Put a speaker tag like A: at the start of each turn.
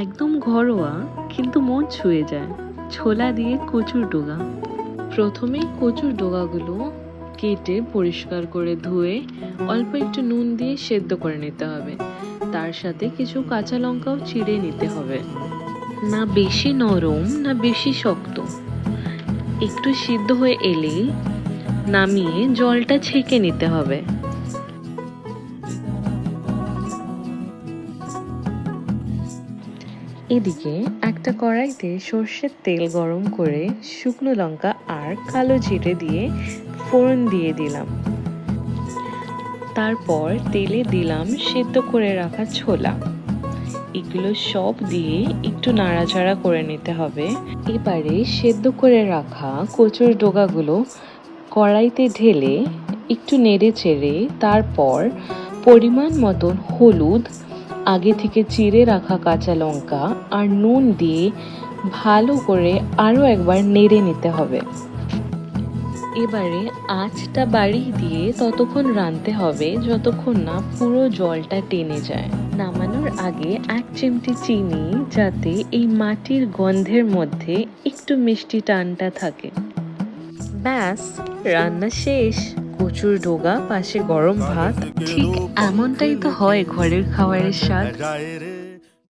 A: একদম ঘরোয়া কিন্তু মন ছুঁয়ে যায়। ছোলা দিয়ে কচুর ডোগা। প্রথমেই কচুর ডোগাগুলো কেটে পরিষ্কার করে ধুয়ে অল্প একটু নুন দিয়ে সেদ্ধ করে নিতে হবে। তার সাথে কিছু কাঁচা লঙ্কাও চিড়ে নিতে হবে। না বেশি নরম না বেশি শক্ত, একটু সিদ্ধ হয়ে এলেই নামিয়ে জলটা ছেঁকে নিতে হবে। এদিকে একটা কড়াইতে সর্ষের তেল গরম করে শুকনো লঙ্কা আর কালো জিরে দিয়ে ফোড়ন দিয়ে দিলাম। তারপর তেলে দিলাম সেদ্ধ করে রাখা ছোলা। এগুলো সব দিয়ে একটু নাড়াচাড়া করে নিতে হবে। এবারে সেদ্ধ করে রাখা কচুর ডোগাগুলো কড়াইতে ঢেলে একটু নেড়ে চেড়ে তারপর পরিমাণ মতন হলুদ, আগে থেকে চিড়ে রাখা কাঁচা লঙ্কা আর নুন দিয়ে ভালো করে আরও একবার নেড়ে নিতে হবে। এবারে আঁচটা বাড়িয়ে দিয়ে ততক্ষণ রাঁধতে হবে যতক্ষণ না পুরো জলটা টেনে যায়। নামানোর আগে 1 চিমটি চিনি, যাতে এই মাটির গন্ধের মধ্যে একটু মিষ্টি টানটা থাকে। ব্যাস, রান্না শেষ। কচুর ডোগা, পাশে গরম ভাত, ঠিক এমনটাই তো হয় ঘরের খাবারের স্বাদ।